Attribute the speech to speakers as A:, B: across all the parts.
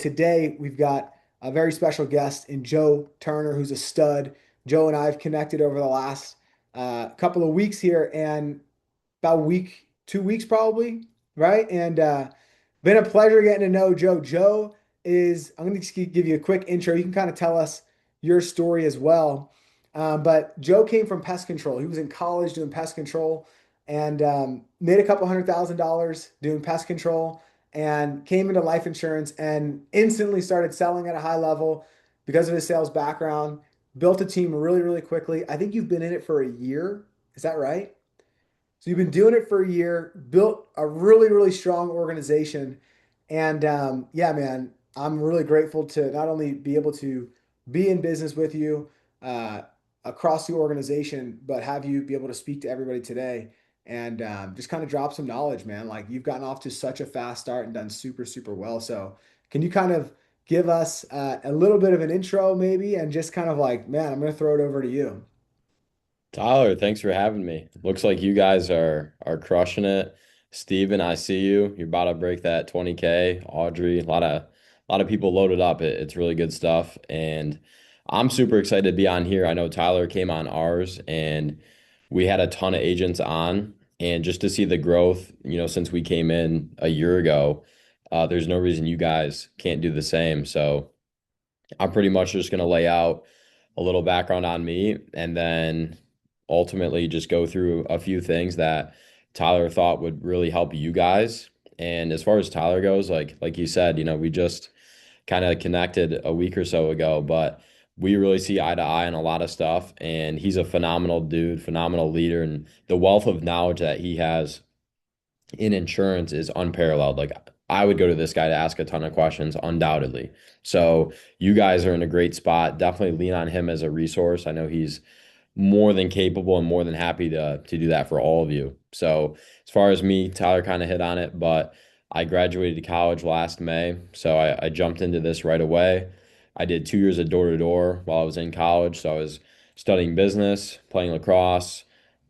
A: Today, we've got a very special guest in Joe Turner, who's a stud. Joe and I have connected over the last couple of weeks here, and about a week, 2 weeks probably, right? And been a pleasure getting to know Joe. Joe is, I'm going to just give you a quick intro. You can kind of tell us your story as well. But Joe came from pest control. He was in college doing pest control and made a couple $100,000 doing pest control and came into life insurance and instantly started selling at a high level because of his sales background. Built a team really, really quickly. I think you've been in it for a year. Is that right? So you've been doing it for a year, built a really, really strong organization. And yeah, man, I'm really grateful to not only be able to be in business with you uh, across the organization, but have you be able to speak to everybody today and just kind of drop some knowledge, man. Like you've gotten off to such a fast start and done super, super well. So can you kind of give us a little bit of an intro, maybe, and just kind of like, man, I'm going to throw it over to you.
B: Tyler, thanks for having me. Looks like you guys are crushing it. Steven, I see you. You're about to break that 20K. Audrey, a lot of people loaded up. It's really good stuff. And I'm super excited to be on here. I know Tyler came on ours and we had a ton of agents on. And just to see the growth, since we came in a year ago, there's no reason you guys can't do the same. So I'm pretty much just going to lay out a little background on me and then ultimately just go through a few things that Tyler thought would really help you guys. And as far as Tyler goes, like you said, we just kind of connected a week or so ago, but we really see eye to eye on a lot of stuff. And he's a phenomenal dude, phenomenal leader, and the wealth of knowledge that he has in insurance is unparalleled. Like I would go to this guy to ask a ton of questions, undoubtedly. So you guys are in a great spot. Definitely lean on him as a resource. I know he's more than capable and more than happy to do that for all of you. So as far as me, Tyler kind of hit on it, but I graduated college last May, so I jumped into this right away. I did 2 years of door to door while I was in college, so I was studying business, playing lacrosse,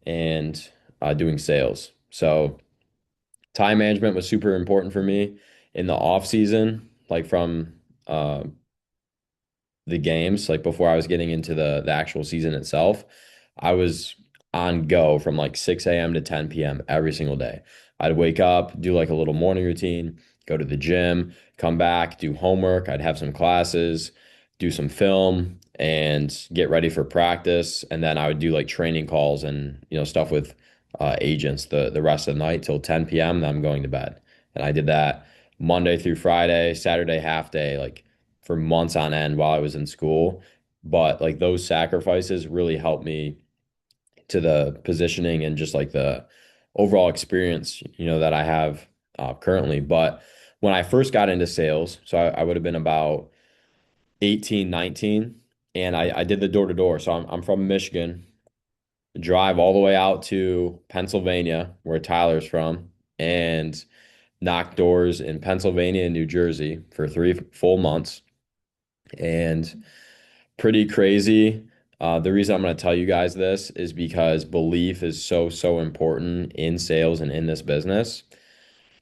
B: and doing sales. So time management was super important for me in the off season, like from uh, the games, like before I was getting into the actual season itself. I was on go from like 6 a.m. to 10 p.m. every single day. I'd wake up, do like a little morning routine, go to the gym, come back, do homework. I'd have some classes, do some film, and get ready for practice. And then I would do like training calls and stuff with agents the rest of the night till 10 p.m. Then I'm going to bed. And I did that Monday through Friday, Saturday half day, like for months on end while I was in school. But like those sacrifices really helped me to the positioning and just like the overall experience, that I have currently. But when I first got into sales, so I would have been about 18, 19, and I did the door to door. So I'm from Michigan, drive all the way out to Pennsylvania, where Tyler's from, and knock doors in Pennsylvania and New Jersey for 3 full months. And pretty crazy. The reason I'm going to tell you guys this is because belief is so, so important in sales and in this business.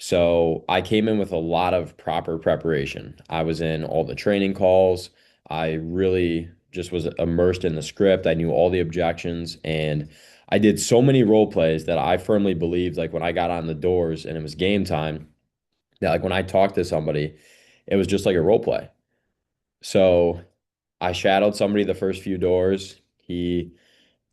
B: So I came in with a lot of proper preparation. I was in all the training calls. I really just was immersed in the script. I knew all the objections and I did so many role plays that I firmly believed like when I got on the doors and it was game time, that like when I talked to somebody, it was just like a role play. So I shadowed somebody the first few doors. He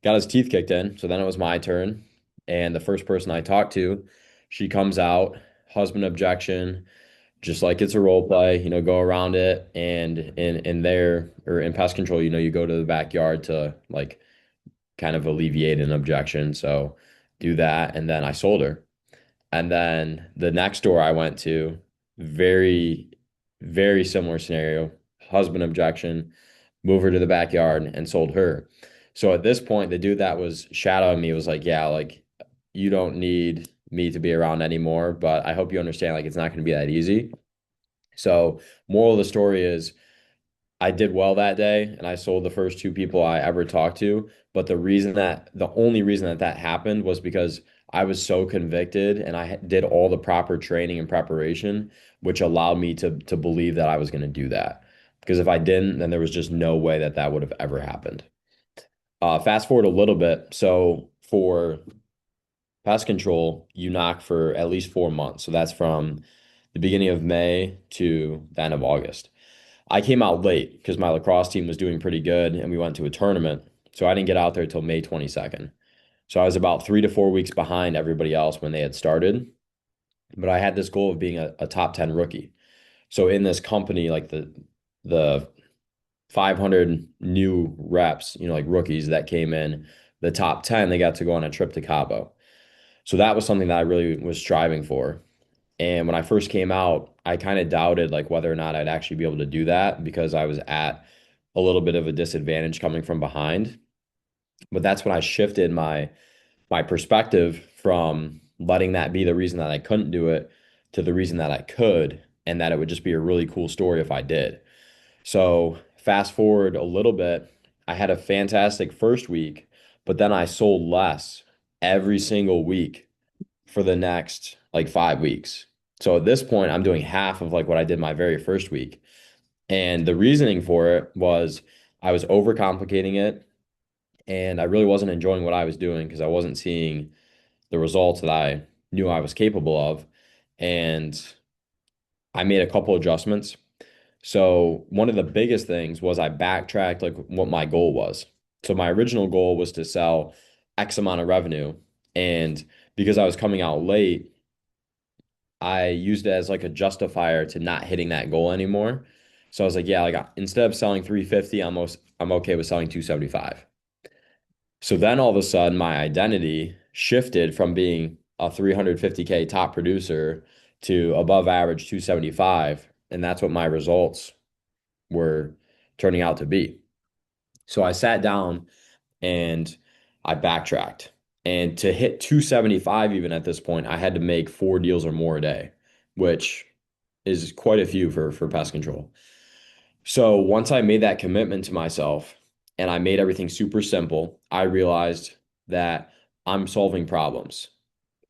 B: got his teeth kicked in. So then it was my turn. And the first person I talked to, she comes out, husband objection, just like it's a role play, go around it. And in there or in pest control, you go to the backyard to like kind of alleviate an objection. So do that. And then I sold her. And then the next door I went to, very, very similar scenario, husband objection, move her to the backyard and sold her. So at this point, the dude that was shadowing me was like, yeah, like you don't need me to be around anymore, but I hope you understand like it's not going to be that easy. So moral of the story is I did well that day and I sold the first two people I ever talked to. But the only reason that that happened was because I was so convicted and did all the proper training and preparation, which allowed me to believe that I was going to do that. Because if I didn't, then there was just no way that that would have ever happened. Fast forward a little bit. So for pest control, you knock for at least 4 months. So that's from the beginning of May to the end of August. I came out late because my lacrosse team was doing pretty good and we went to a tournament. So I didn't get out there till May 22nd. So I was about 3 to 4 weeks behind everybody else when they had started. But I had this goal of being a top 10 rookie. So in this company, like the 500 new reps, like rookies that came in, the top 10, they got to go on a trip to Cabo. So that was something that I really was striving for. And when I first came out, I kind of doubted like whether or not I'd actually be able to do that because I was at a little bit of a disadvantage coming from behind. But that's when I shifted my perspective from letting that be the reason that I couldn't do it to the reason that I could, and that it would just be a really cool story if I did. So fast forward a little bit, I had a fantastic first week, but then I sold less every single week for the next like 5 weeks. So at this point, I'm doing half of like what I did my very first week. And the reasoning for it was I was overcomplicating it and I really wasn't enjoying what I was doing because I wasn't seeing the results that I knew I was capable of. And I made a couple adjustments. So one of the biggest things was I backtracked like what my goal was. So my original goal was to sell X amount of revenue. And because I was coming out late, I used it as like a justifier to not hitting that goal anymore. So I was like, yeah, like instead of selling 350, I'm okay with selling 275. So then all of a sudden my identity shifted from being a 350K top producer to above average 275, and that's what my results were turning out to be. So I sat down and I backtracked. And to hit 275 even at this point, I had to make 4 deals or more a day, which is quite a few for pest control. So once I made that commitment to myself and I made everything super simple, I realized that I'm solving problems.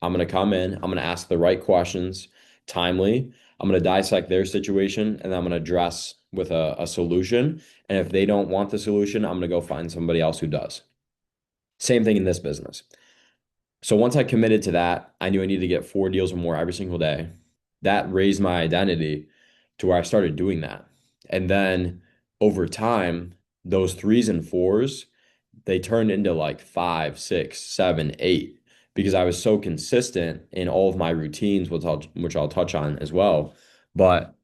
B: I'm going to come in, I'm going to ask the right questions timely. I'm going to dissect their situation and I'm going to address with a solution. And if they don't want the solution, I'm going to go find somebody else who does. Same thing in this business. So once I committed to that, I knew I needed to get 4 deals or more every single day. That raised my identity to where I started doing that. And then over time, those threes and fours, they turned into like five, six, seven, eight, because I was so consistent in all of my routines, which I'll touch on as well. But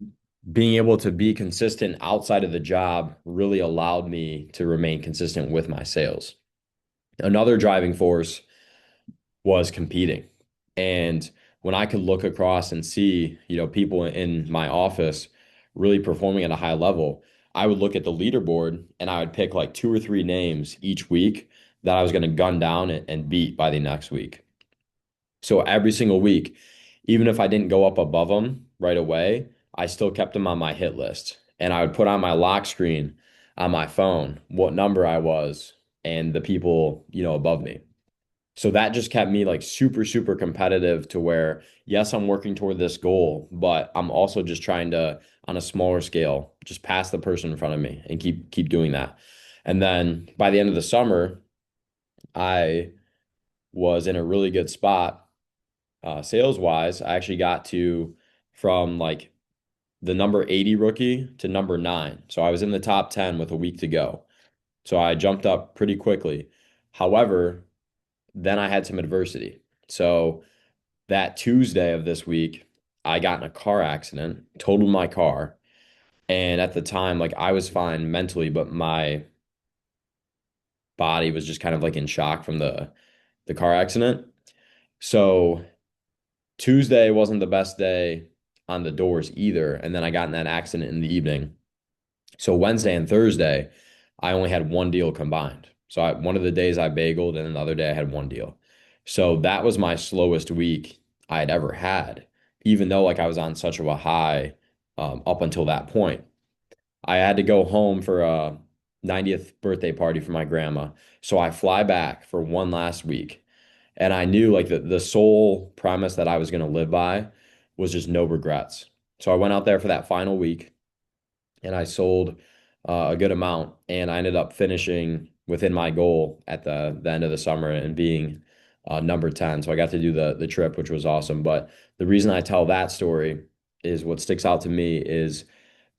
B: being able to be consistent outside of the job really allowed me to remain consistent with my sales. Another driving force was competing. And when I could look across and see, people in my office really performing at a high level, I would look at the leaderboard and I would pick like 2 or 3 names each week that I was going to gun down and beat by the next week. So every single week, even if I didn't go up above them right away, I still kept them on my hit list. And I would put on my lock screen on my phone what number I was and the people, above me. So that just kept me like super, super competitive to where, yes, I'm working toward this goal, but I'm also just trying to, on a smaller scale, just pass the person in front of me and keep doing that. And then by the end of the summer, I was in a really good spot, sales wise. I actually got to from like the number 80 rookie to number 9. So I was in the top 10 with a week to go. So I jumped up pretty quickly. However, then I had some adversity. So that Tuesday of this week, I got in a car accident, totaled my car. And at the time, like I was fine mentally, but my body was just kind of like in shock from the car accident. So Tuesday wasn't the best day on the doors either. And then I got in that accident in the evening. So Wednesday and Thursday, I only had 1 deal combined. So one of the days I bageled, and another day I had 1 deal. So that was my slowest week I had ever had, even though like I was on such of a high up until that point. I had to go home for a 90th birthday party for my grandma. So I fly back for one last week. And I knew like the sole premise that I was going to live by was just no regrets. So I went out there for that final week and I sold a good amount. And I ended up finishing within my goal at the end of the summer and being number 10. So I got to do the trip, which was awesome. But the reason I tell that story is what sticks out to me is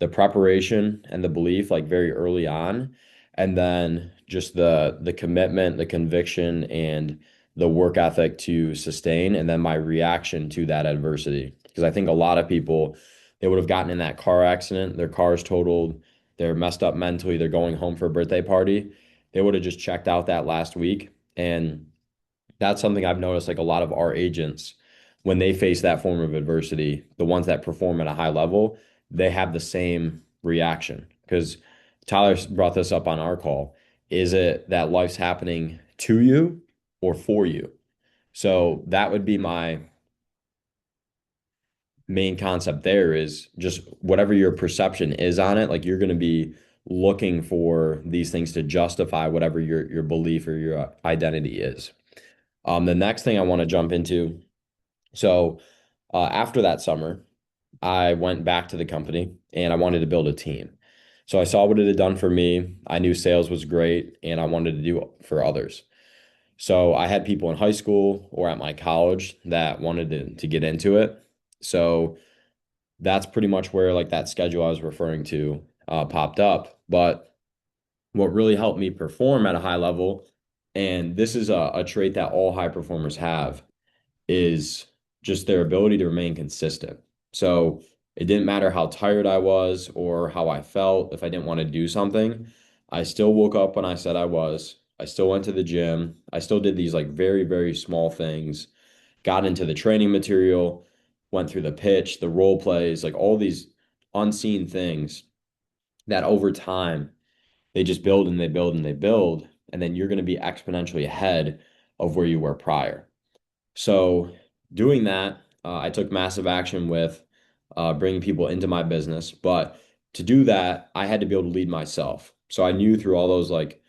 B: the preparation and the belief like very early on, and then just the commitment, the conviction, and the work ethic to sustain, and then my reaction to that adversity. Because I think a lot of people, they would have gotten in that car accident, their car's totaled, they're messed up mentally, they're going home for a birthday party. They would have just checked out that last week. And that's something I've noticed like a lot of our agents, when they face that form of adversity, the ones that perform at a high level, they have the same reaction. Because Tyler brought this up on our call. Is it that life's happening to you or for you? So that would be my main concept there is just whatever your perception is on it, like you're going to be looking for these things to justify whatever your belief or your identity is. The next thing I want to jump into. So after that summer, I went back to the company and I wanted to build a team. So I saw what it had done for me. I knew sales was great and I wanted to do it for others. So I had people in high school or at my college that wanted to get into it. So that's pretty much where like that schedule I was referring to popped up. But what really helped me perform at a high level, and this is a trait that all high performers have, is just their ability to remain consistent. So it didn't matter how tired I was or how I felt. If I didn't want to do something, I still woke up when I said I was. I still went to the gym. I still did these like very, very small things, got into the training material, went through the pitch, the role plays, like all these unseen things that over time they just build and they build and they build. And then you're going to be exponentially ahead of where you were prior. So, doing that, I took massive action with bringing people into my business. But to do that, I had to be able to lead myself. So, I knew through all those like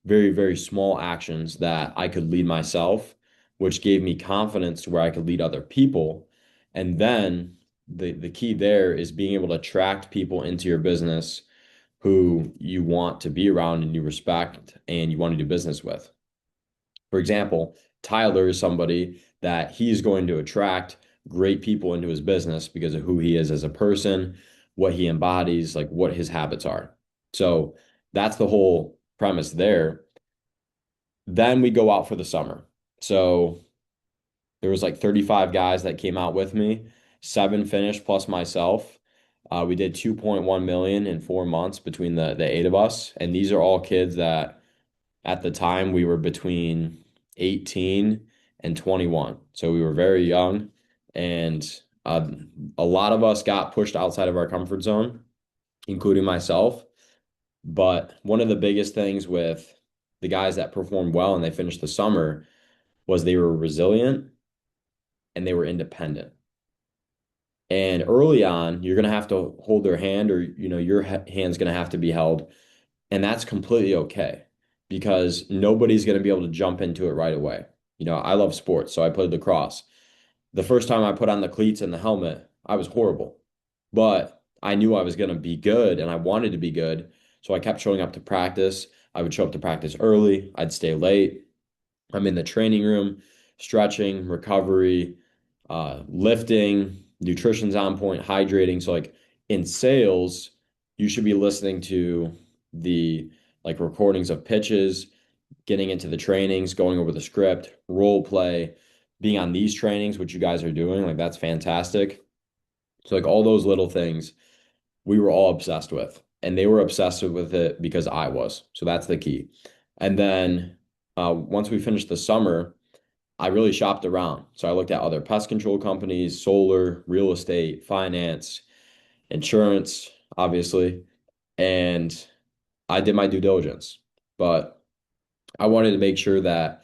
B: very, very small actions that I could lead myself, which gave me confidence to where I could lead other people. And then the key there is being able to attract people into your business who you want to be around and you respect and you want to do business with. For example, Tyler is somebody that he's going to attract great people into his business because of who he is as a person, what he embodies, like what his habits are. So that's the whole premise there. Then we go out for the summer. So there was like 35 guys that came out with me, seven finished plus myself. We did 2.1 million in 4 months between the eight of us. And these are all kids that at the time, we were between 18 and 21. So we were very young. And a lot of us got pushed outside of our comfort zone, including myself. But one of the biggest things with the guys that performed well and they finished the summer was they were resilient and they were independent. And early on, you're going to have to hold their hand or, your hand's going to have to be held. And that's completely okay because nobody's going to be able to jump into it right away. I love sports, so I played lacrosse. The first time I put on the cleats and the helmet, I was horrible, but I knew I was going to be good and I wanted to be good. So I kept showing up to practice. I would show up to practice early, I'd stay late. I'm in the training room, stretching, recovery, lifting, nutrition's on point, hydrating. So like in sales, you should be listening to the like recordings of pitches, getting into the trainings, going over the script, role play, being on these trainings, which you guys are doing, like that's fantastic. So like all those little things we were all obsessed with. And they were obsessed with it because I was. So that's the key. And then once we finished the summer, I really shopped around. So I looked at other pest control companies, solar, real estate, finance, insurance, obviously, and I did my due diligence. But I wanted to make sure that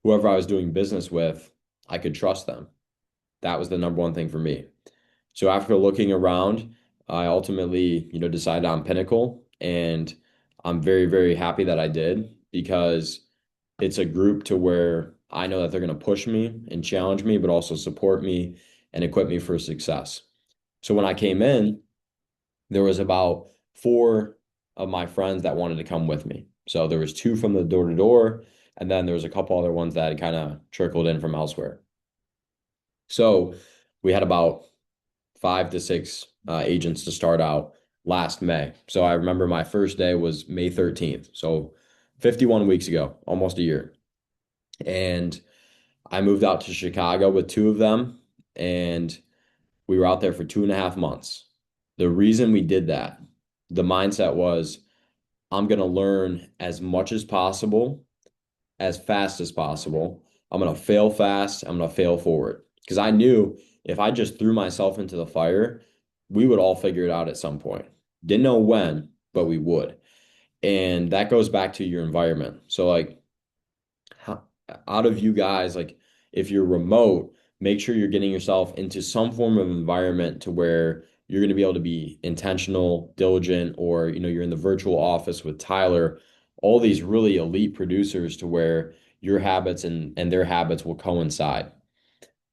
B: whoever I was doing business with, I could trust them. That was the number one thing for me. So after looking around, I ultimately, decided on Pinnacle, and I'm very, very happy that I did because it's a group to where I know that they're going to push me and challenge me, but also support me and equip me for success. So when I came in, there was about four of my friends that wanted to come with me. So there was two from the door to door, and then there was a couple other ones that kind of trickled in from elsewhere. So we had about 5 to 6 agents to start out last May. So I remember my first day was May 13th. So 51 weeks ago, almost a year. And I moved out to Chicago with two of them, and we were out there for 2.5 months. The reason we did that, the mindset was I'm going to learn as much as possible, as fast as possible. I'm going to fail fast. I'm going to fail forward. Because I knew if I just threw myself into the fire, we would all figure it out at some point. Didn't know when, but we would. And that goes back to your environment. So, like, how, out of you guys, like, if you're remote, make sure you're getting yourself into some form of environment to where you're going to be able to be intentional, diligent, or, you're in the virtual office with Tyler, all these really elite producers to where your habits and their habits will coincide.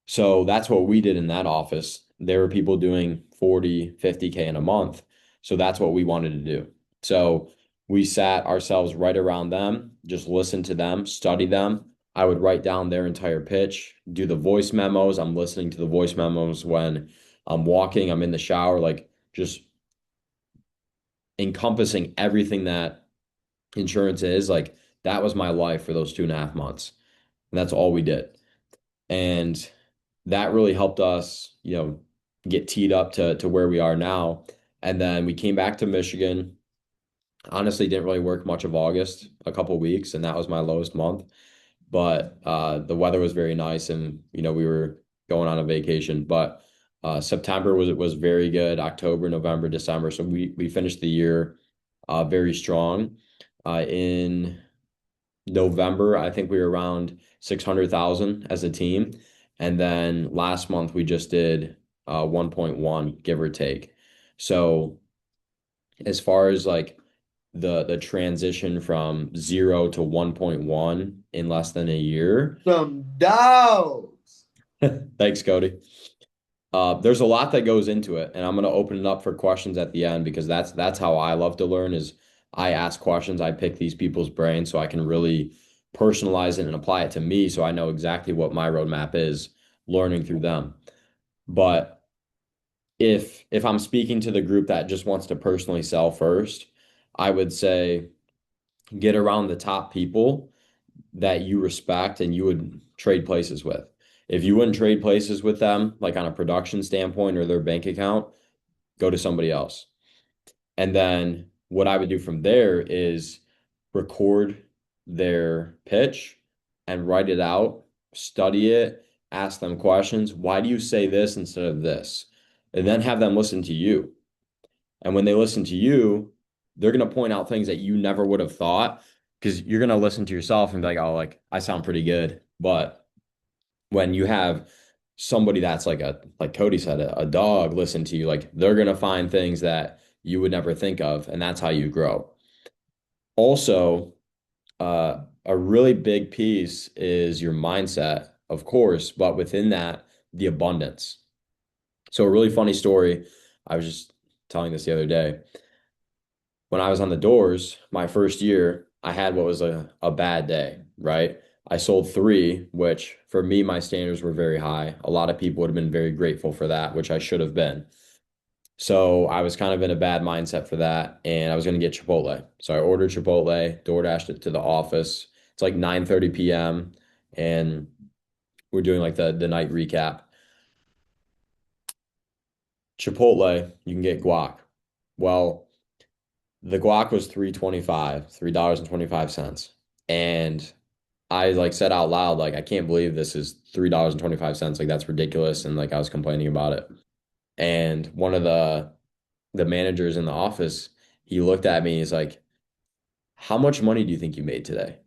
B: So that's what we did in that office. There were people doing 40, 50K in a month. So that's what we wanted to do. So we sat ourselves right around them, just listened to them, study them. I would write down their entire pitch, do the voice memos. I'm listening to the voice memos when I'm walking, I'm in the shower, like just encompassing everything that insurance is. Like that was my life for those 2.5 months. And that's all we did. And that really helped us, get teed up to where we are now. And then we came back to Michigan. Honestly, didn't really work much of August, a couple weeks, and that was my lowest month. But the weather was very nice, and we were going on a vacation. But September was very good. October, November, December. So we finished the year very strong. In November, I think we were around 600,000 as a team. And then last month we just did 1.1, give or take. So as far as like the transition from 0 to 1.1 in less than a year.
A: Some dogs.
B: Thanks, Cody. There's a lot that goes into it, and I'm going to open it up for questions at the end because that's how I love to learn is I ask questions, I pick these people's brains so I can really personalize it and apply it to me so I know exactly what my roadmap is learning through them. But if I'm speaking to the group that just wants to personally sell first, I would say get around the top people that you respect and you would trade places with. If you wouldn't trade places with them, like on a production standpoint or their bank account, go to somebody else. And then what I would do from there is record their pitch and write it out, study it, ask them questions. Why do you say this instead of this? And then have them listen to you. And when they listen to you, they're going to point out things that you never would have thought because you're going to listen to yourself and be like, oh, like I sound pretty good. But when you have somebody that's like Cody said, a dog listen to you, like they're going to find things that you would never think of. And that's how you grow. Also, a really big piece is your mindset, of course, but within that, the abundance. So, a really funny story. I was just telling this the other day when I was on the doors, my first year, I had what was a bad day, right? I sold three, which for me, my standards were very high. A lot of people would have been very grateful for that, which I should have been. So I was kind of in a bad mindset for that, and I was going to get Chipotle. So I ordered Chipotle, DoorDashed it to the office. It's like 9:30 p.m. and we're doing like the night recap. Chipotle, you can get guac. Well, the guac was 3.25, $3.25. And I like said out loud, like, I can't believe this is $3.25. Like, that's ridiculous. And like, I was complaining about it. And one of the managers in the office, he looked at me, he's like, how much money do you think you made today?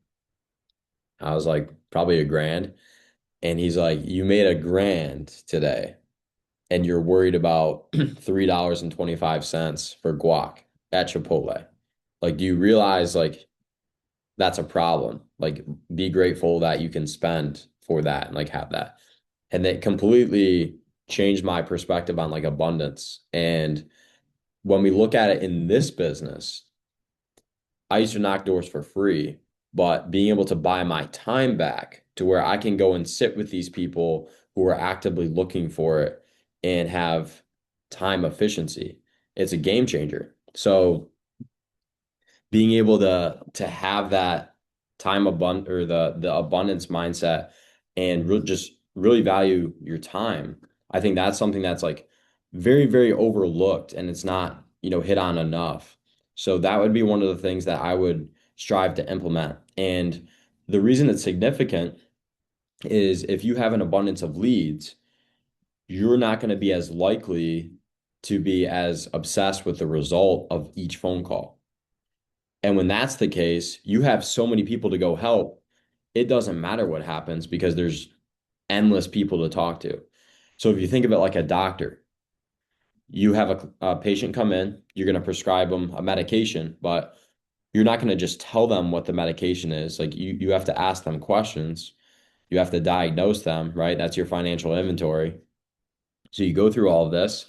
B: I was like, probably a grand. And he's like, you made a grand today. and you're worried about $3.25 for guac at Chipotle. Like, do you realize like that's a problem? Like, be grateful that you can spend for that and like have that. And it completely changed my perspective on like abundance. And when we look at it in this business, I used to knock doors for free, but being able to buy my time back to where I can go and sit with these people who are actively looking for it and have time efficiency, it's a game changer. So being able to have that time abund or the abundance mindset and just really value your time. I think that's something that's like very, very overlooked and it's not, hit on enough. So that would be one of the things that I would strive to implement. And the reason it's significant is if you have an abundance of leads, you're not going to be as likely to be as obsessed with the result of each phone call. And when that's the case, you have so many people to go help. It doesn't matter what happens because there's endless people to talk to. So if you think of it like a doctor, you have a patient come in, you're going to prescribe them a medication, but you're not going to just tell them what the medication is. Like you have to ask them questions. You have to diagnose them, right? That's your financial inventory. So you go through all of this.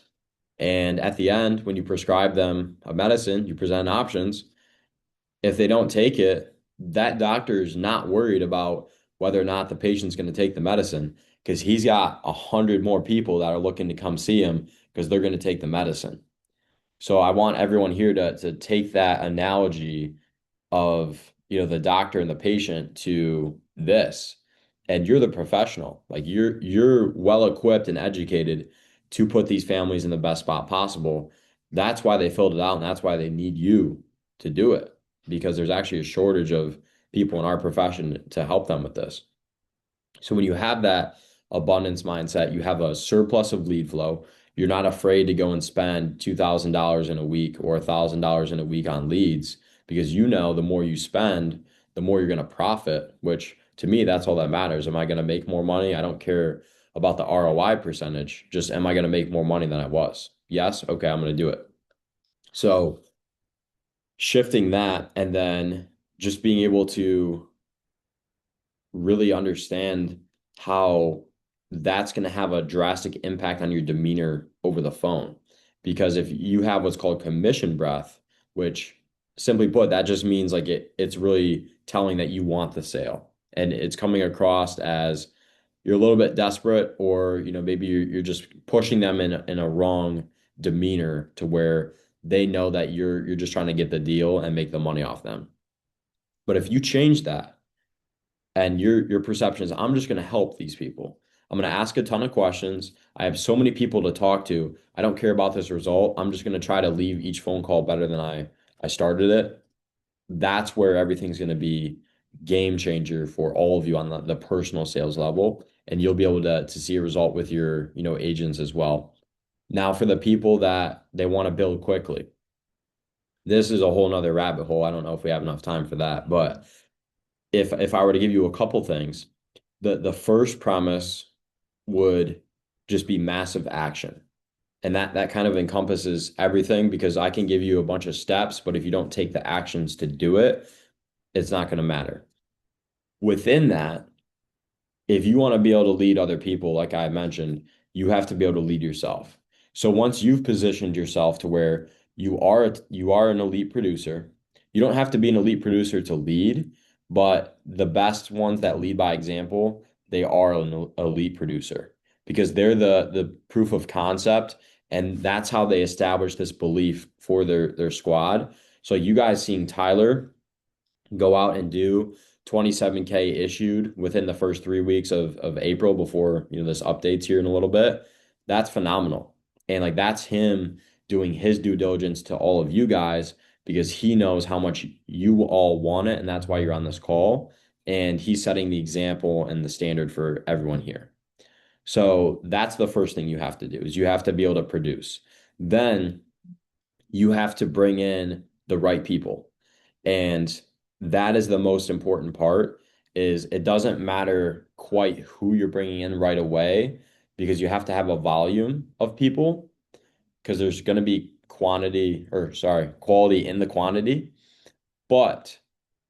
B: And at the end, when you prescribe them a medicine, you present options. If they don't take it, that doctor is not worried about whether or not the patient's going to take the medicine because he's got 100 more people that are looking to come see him because they're going to take the medicine. So I want everyone here to take that analogy of, the doctor and the patient to this. And you're the professional. Like you're well equipped and educated to put these families in the best spot possible. That's why they filled it out and that's why they need you to do it because there's actually a shortage of people in our profession to help them with this. So when you have that abundance mindset, you have a surplus of lead flow. You're not afraid to go and spend $2,000 in a week or $1,000 in a week on leads because you know the more you spend, the more you're going to profit, which to me, that's all that matters. Am I going to make more money? I don't care about the ROI percentage. Just am I going to make more money than I was? Yes. Okay, I'm going to do it. So shifting that and then just being able to really understand how that's going to have a drastic impact on your demeanor over the phone. Because if you have what's called commission breath, which simply put, that just means like it's really telling that you want the sale. And it's coming across as you're a little bit desperate, or maybe you're just pushing them in a wrong demeanor to where they know that you're just trying to get the deal and make the money off them. But if you change that and your perception is I'm just going to help these people. I'm going to ask a ton of questions. I have so many people to talk to. I don't care about this result. I'm just going to try to leave each phone call better than I started it. That's where everything's going to be game changer for all of you on the personal sales level, and you'll be able to see a result with your, agents as well. Now, for the people that they want to build quickly, this is a whole nother rabbit hole. I don't know if we have enough time for that, but if I were to give you a couple things, the first promise would just be massive action. And that kind of encompasses everything because I can give you a bunch of steps, but if you don't take the actions to do it, it's not going to matter. Within that, if you want to be able to lead other people, like I mentioned, you have to be able to lead yourself. So once you've positioned yourself to where you are an elite producer, you don't have to be an elite producer to lead, but the best ones that lead by example, they are an elite producer because they're the proof of concept, and that's how they establish this belief for their squad. So you guys seeing Tyler go out and do 27K issued within the first 3 weeks of April before, this updates here in a little bit, that's phenomenal. And like that's him doing his due diligence to all of you guys because he knows how much you all want it. And that's why you're on this call. And he's setting the example and the standard for everyone here. So that's the first thing you have to do is you have to be able to produce. Then you have to bring in the right people. And that is the most important part is it doesn't matter quite who you're bringing in right away. because you have to have a volume of people because there's going to be quality in the quantity, but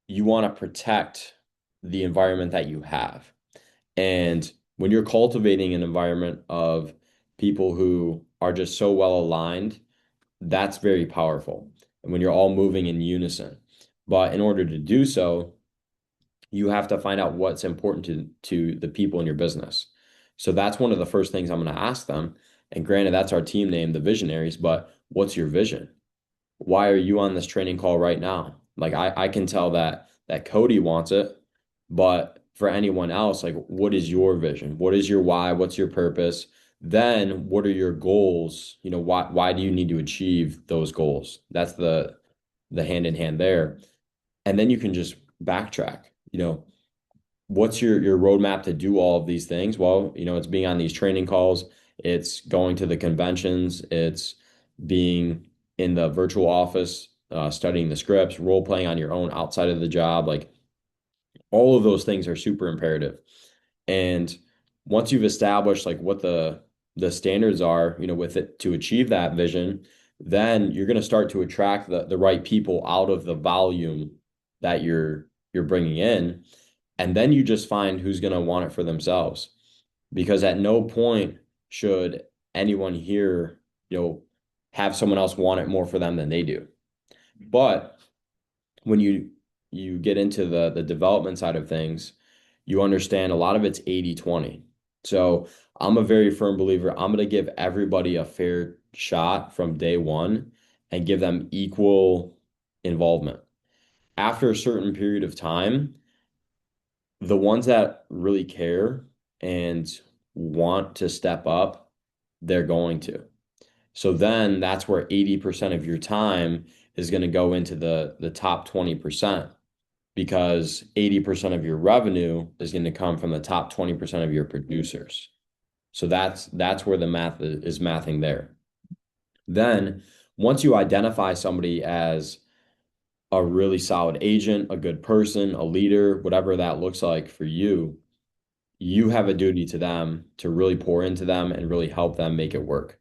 B: you want to protect the environment that you have. And when you're cultivating an environment of people who are just so well aligned, that's very powerful. And when you're all moving in unison. But in order to do so, you have to find out what's important to the people in your business. So that's one of the first things I'm going to ask them. And granted, that's our team name, the Visionaries, but what's your vision? Why are you on this training call right now? Like I can tell that Cody wants it, but for anyone else, like what is your vision? What is your why? What's your purpose? Then what are your goals? You know, why do you need to achieve those goals? That's the hand in hand there. And then you can just backtrack. You know, what's your roadmap to do all of these things? Well, you know, it's being on these training calls, it's going to the conventions, it's being in the virtual office, studying the scripts, role playing on your own outside of the job. Like all of those things are super imperative. And once you've established like what the standards are, you know, with it to achieve that vision, then you're going to start to attract the right people out of the volume that you're bringing in. And then you just find who's going to want it for themselves. Because at no point should anyone here, you know, have someone else want it more for them than they do. But when you get into the development side of things, you understand a lot of it's 80/20. So I'm a very firm believer. I'm going to give everybody a fair shot from day one and give them equal involvement. After a certain period of time, the ones that really care and want to step up, they're going to. So then that's where 80% of your time is going to go into the top 20% because 80% of your revenue is going to come from the top 20% of your producers. So that's where the math is mathing there. Then once you identify somebody as a really solid agent, a good person, a leader, whatever that looks like for you, you have a duty to them to really pour into them and really help them make it work.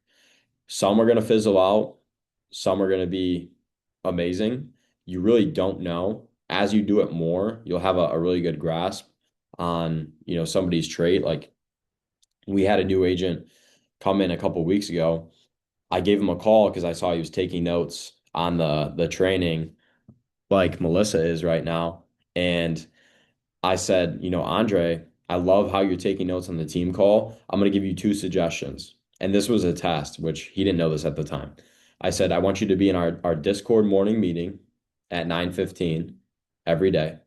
B: Some are going to fizzle out, some are going to be amazing. You really don't know. As you do it more, you'll have a really good grasp on, you know, somebody's trait. Like we had a new agent come in a couple weeks ago. I gave him a call because I saw he was taking notes on the training like Melissa is right now. And I said, you know, Andre, I love how you're taking notes on the team call. I'm going to give you two suggestions. And this was a test, which he didn't know this at the time. I said, I want you to be in our Discord morning meeting at 9:15 every day,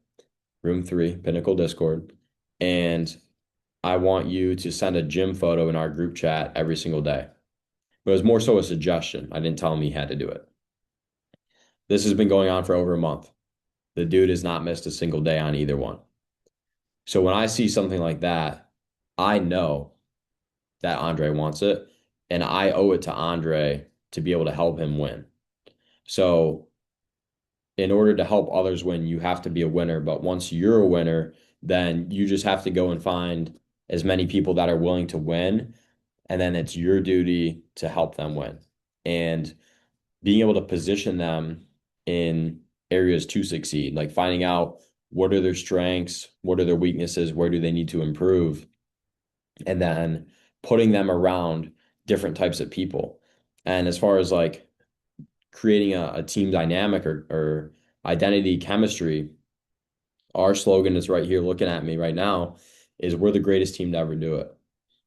B: room 3, Pinnacle Discord. And I want you to send a gym photo in our group chat every single day. But it was more so a suggestion. I didn't tell him he had to do it. This has been going on for over a month. The dude has not missed a single day on either one. So when I see something like that, I know that Andre wants it, and I owe it to Andre to be able to help him win. So in order to help others win, you have to be a winner. But once you're a winner, then you just have to go and find as many people that are willing to win, and then it's your duty to help them win. And being able to position them in areas to succeed, like finding out what are their strengths, what are their weaknesses, where do they need to improve, and then putting them around different types of people. And as far as like creating a team dynamic or identity chemistry, our slogan is right here looking at me right now is we're the greatest team to ever do it.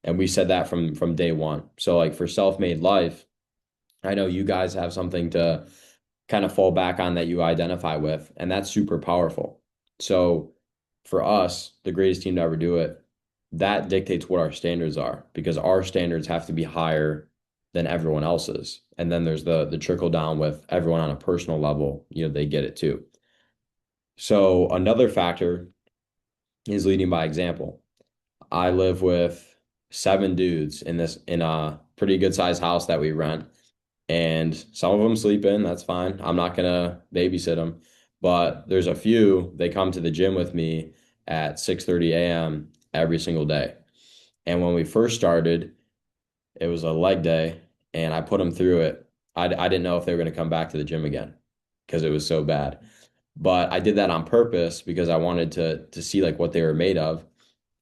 B: And we said that from day one. So like for self-made life, I know you guys have something to kind of fall back on that you identify with, and that's super powerful. So for us, the greatest team to ever do it, that dictates what our standards are because our standards have to be higher than everyone else's. And then there's the trickle down with everyone on a personal level, you know, they get it too. So another factor is leading by example. I live with 7 dudes in a pretty good sized house that we rent. And some of them sleep in, that's fine. I'm not gonna babysit them. But there's a few, they come to the gym with me at 6:30 a.m. every single day. And when we first started, It was a leg day, and I put them through it. I didn't know if they were going to come back to the gym again because it was so bad. But I did that on purpose because I wanted to see like what they were made of.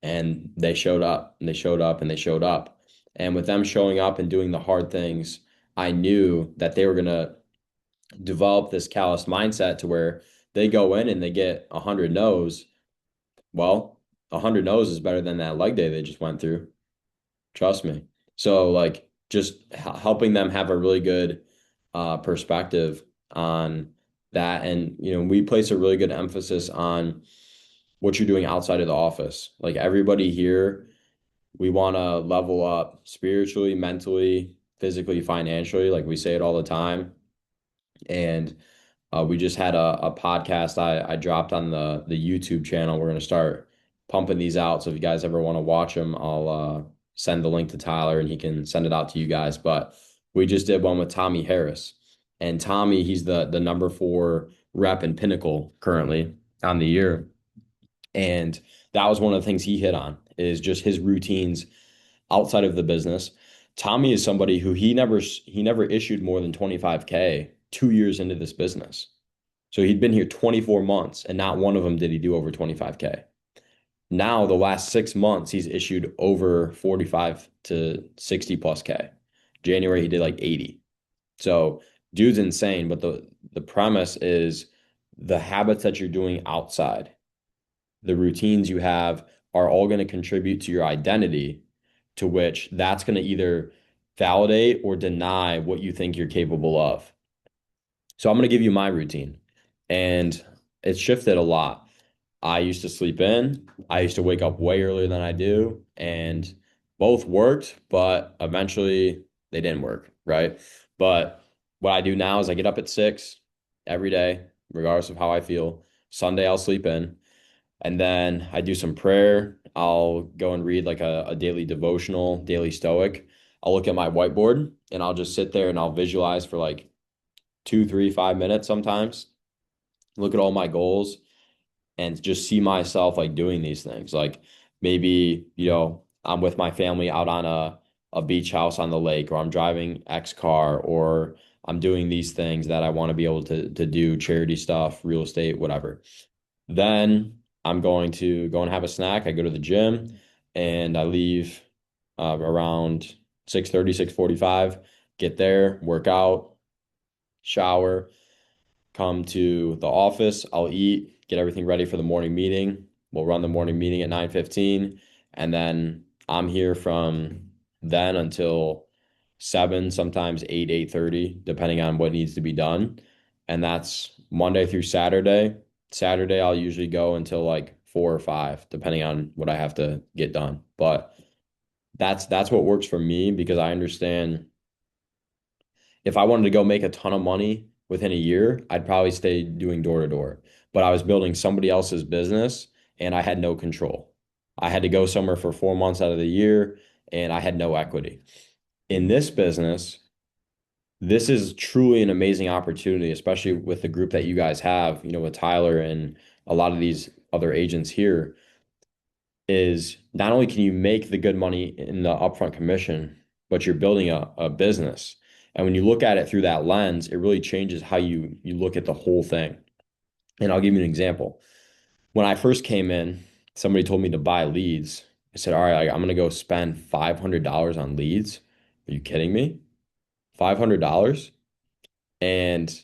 B: And they showed up and they showed up and they showed up. And with them showing up and doing the hard things, I knew that they were going to develop this callous mindset to where they go in and they get 100 no's. Well, 100 no's is better than that leg day they just went through. Trust me. So like just helping them have a really good perspective on that. And, we place a really good emphasis on what you're doing outside of the office. Like everybody here, we want to level up spiritually, mentally, physically, financially. Like we say it all the time. And we just had a podcast I dropped on the YouTube channel. We're going to start pumping these out. So if you guys ever want to watch them, I'll send the link to Tyler and he can send it out to you guys. But we just did one with Tommy Harris. And Tommy, he's the number 4 rep in Pinnacle currently on the year. And that was one of the things he hit on is just his routines outside of the business. Tommy is somebody who he never issued more than 25K 2 years into this business. So he'd been here 24 months and not one of them did he do over 25K. Now the last 6 months he's issued over 45 to 60 plus K. January he did like 80. So dude's insane, but the premise is the habits that you're doing outside, the routines you have are all going to contribute to your identity, to which that's going to either validate or deny what you think you're capable of. So I'm going to give you my routine, and it's shifted a lot. I used to sleep in, I used to wake up way earlier than I do, and both worked, but eventually they didn't work, right? But what I do now is I get up at 6 every day, regardless of how I feel. Sunday, I'll sleep in. And then I do some prayer. I'll go and read like a daily devotional, daily stoic. I'll look at my whiteboard and I'll just sit there and I'll visualize for like 2, 3, 5 minutes sometimes. Look at all my goals and just see myself like doing these things. Like maybe, I'm with my family out on a beach house on the lake, or I'm driving X car, or I'm doing these things that I want to be able to do, charity stuff, real estate, whatever. Then I'm going to go and have a snack. I go to the gym and I leave around 6:30, 6:45. Get there, work out, shower, come to the office. I'll eat, get everything ready for the morning meeting. We'll run the morning meeting at 9:15. And then I'm here from then until 7, sometimes 8, 8:30, depending on what needs to be done. And that's Monday through Saturday. Saturday, I'll usually go until like 4 or 5, depending on what I have to get done. But that's what works for me because I understand if I wanted to go make a ton of money within a year, I'd probably stay doing door to door. But I was building somebody else's business and I had no control. I had to go somewhere for 4 months out of the year and I had no equity. In this business, this is truly an amazing opportunity, especially with the group that you guys have, with Tyler and a lot of these other agents here, is not only can you make the good money in the upfront commission, but you're building a business. And when you look at it through that lens, it really changes how you look at the whole thing. And I'll give you an example. When I first came in, somebody told me to buy leads. I said, all right, I'm going to go spend $500 on leads. Are you kidding me? $500? And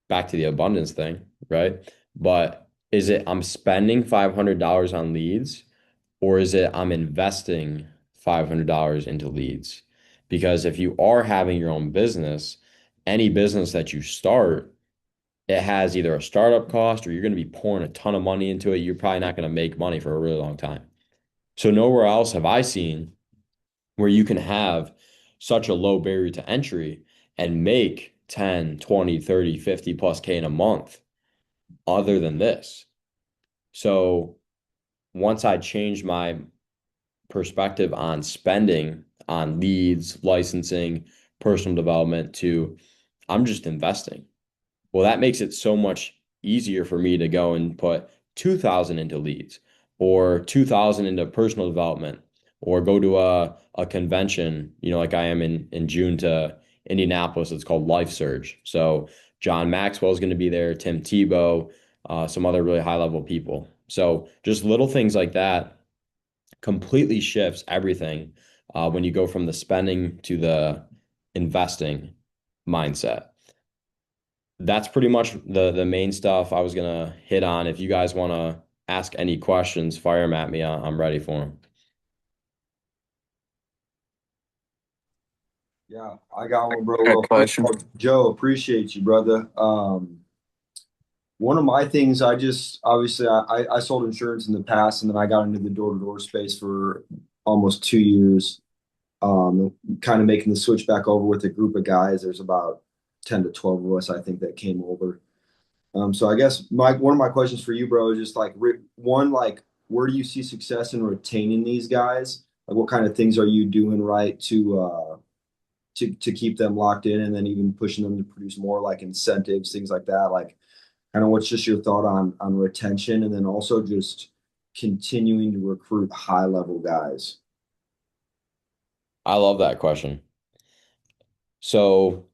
B: back to the abundance thing, right? But is it I'm spending $500 on leads, or is it I'm investing $500 into leads? Because if you are having your own business, any business that you start, it has either a startup cost or you're going to be pouring a ton of money into it. You're probably not going to make money for a really long time. So nowhere else have I seen where you can have such a low barrier to entry and make 10, 20, 30, 50 plus K in a month other than this. So once I changed my perspective on spending on leads, licensing, personal development to I'm just investing. Well, that makes it so much easier for me to go and put 2,000 into leads or 2,000 into personal development or go to a convention, like I am in June to Indianapolis. It's called Life Surge. So John Maxwell is going to be there, Tim Tebow, some other really high level people. So just little things like that completely shifts everything when you go from the spending to the investing mindset. That's pretty much the main stuff I was gonna hit on. If you guys want to ask any questions, fire them at me. I'm ready for them.
C: Yeah, I got one, bro.
D: Good
C: Well, first
D: question.
C: of all, Joe, appreciate you, brother. One of my things, I just obviously I sold insurance in the past, and then I got into the door-to-door space for almost 2 years. Kind of making the switch back over with a group of guys. There's about 10 to 12 of us, I think, that came over. So I guess my one of my questions for you, bro, is just like one, like where do you see success in retaining these guys? Like, what kind of things are you doing right to keep them locked in, and then even pushing them to produce more, like incentives, things like that. Like, kind of what's just your thought on retention, and then also just continuing to recruit high level guys.
B: I love that question. So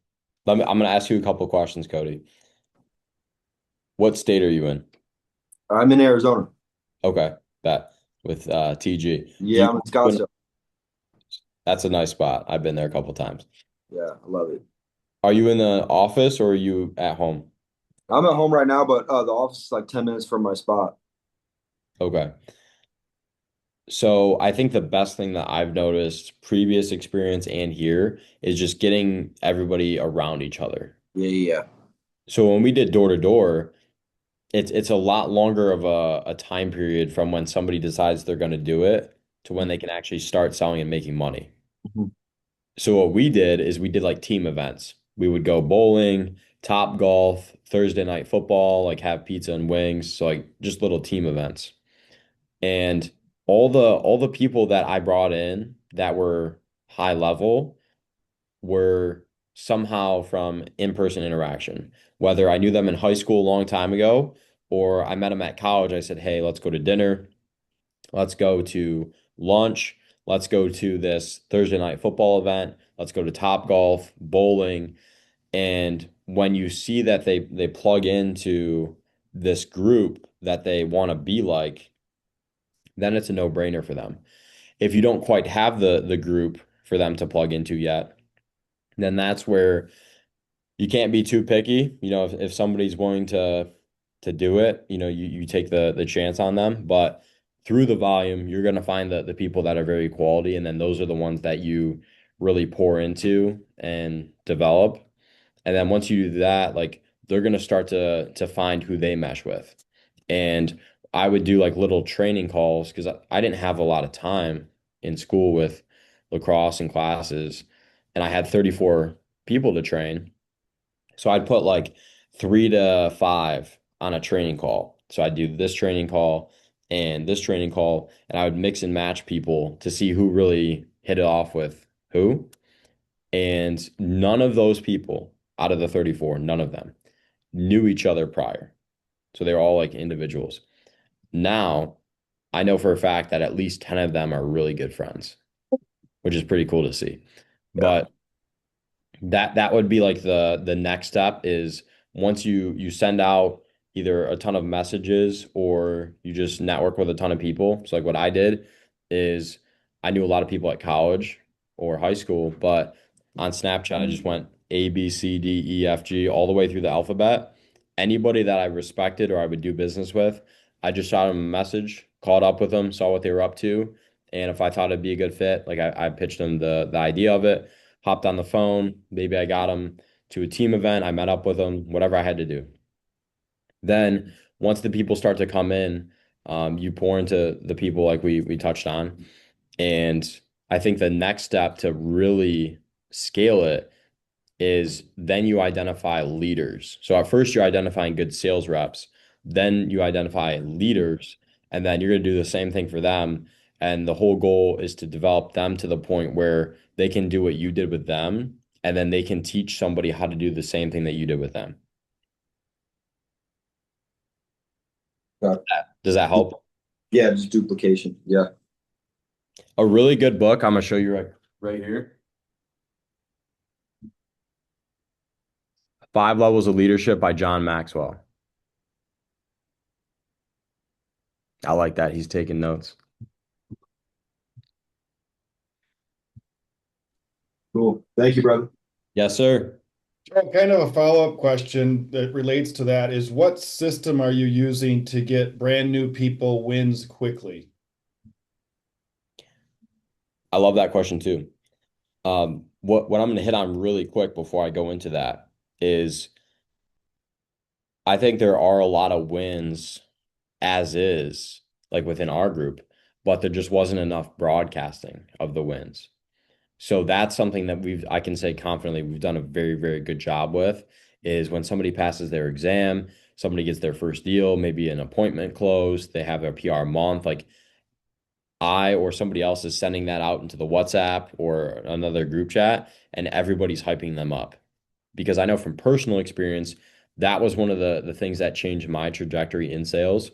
B: I'm gonna ask you a couple of questions, Cody. What state are you in?
C: I'm in Arizona.
B: Okay, bet with TG. Do
C: Yeah, I'm in
B: you?
C: Scottsdale.
B: That's a nice spot. I've been there a couple of times.
C: Yeah, I love it.
B: Are you in the office or are you at home?
C: I'm at home right now, but the office is like 10 minutes from my spot.
B: Okay. So I think the best thing that I've noticed, previous experience and here, is just getting everybody around each other.
C: Yeah, yeah.
B: So when we did door to door, it's a lot longer of a time period from when somebody decides they're going to do it to when they can actually start selling and making money.
C: Mhm.
B: So what we did is we did like team events. We would go bowling, top golf, Thursday night football, like have pizza and wings. So like just little team events. And all the people that I brought in that were high level were somehow from in-person interaction. Whether I knew them in high school a long time ago or I met them at college, I said, "Hey, let's go to dinner. Let's go to lunch. Let's go to this Thursday night football event. Let's go to Top Golf, bowling." And when you see that they plug into this group that they want to be like, then it's a no-brainer for them. If you don't quite have the group for them to plug into yet, then that's where you can't be too picky. If somebody's willing to do it, you take the chance on them. But through the volume, you're gonna find the people that are very quality, and then those are the ones that you really pour into and develop. And then once you do that, like they're gonna start to find who they mesh with. And I would do like little training calls because I didn't have a lot of time in school with lacrosse and classes, and I had 34 people to train. So I'd put like 3 to 5 on a training call. So I'd do this training call and this training call, and I would mix and match people to see who really hit it off with who. And none of those people out of the 34, none of them knew each other prior. So they were all like individuals. Now I know for a fact that at least 10 of them are really good friends, which is pretty cool to see.
C: Yeah.
B: But that would be like the next step is once you send out either a ton of messages or you just network with a ton of people. So like what I did is I knew a lot of people at college or high school, but on Snapchat I just went A, B, C, D, E, F, G all the way through the alphabet. Anybody that I respected or I would do business with, I just shot them a message, called up with them, saw what they were up to, and if I thought it'd be a good fit, like I pitched them the idea of it, hopped on the phone. Maybe I got them to a team event. I met up with them, whatever I had to do. Then once the people start to come in, you pour into the people like we touched on. And I think the next step to really scale it is then you identify leaders. So at first you're identifying good sales reps, then you identify leaders, and then you're going to do the same thing for them. And the whole goal is to develop them to the point where they can do what you did with them, and then they can teach somebody how to do the same thing that you did with them.
C: Okay.
B: Does that help?
C: Yeah, just duplication. Yeah.
B: A really good book. I'm gonna show you right here. Five Levels of Leadership by John Maxwell. I like that. He's taking notes.
C: Cool. Thank you, brother.
B: Yes, sir.
D: So kind of a follow-up question that relates to that is what system are you using to get brand new people wins quickly?
B: I love that question too. What I'm going to hit on really quick before I go into that is I think there are a lot of wins as is, like within our group, but there just wasn't enough broadcasting of the wins. So that's something that I can say confidently, we've done a very, very good job with is when somebody passes their exam, somebody gets their first deal, maybe an appointment closed, they have their PR month, like I or somebody else is sending that out into the WhatsApp or another group chat, and everybody's hyping them up. Because I know from personal experience, that was one of the things that changed my trajectory in sales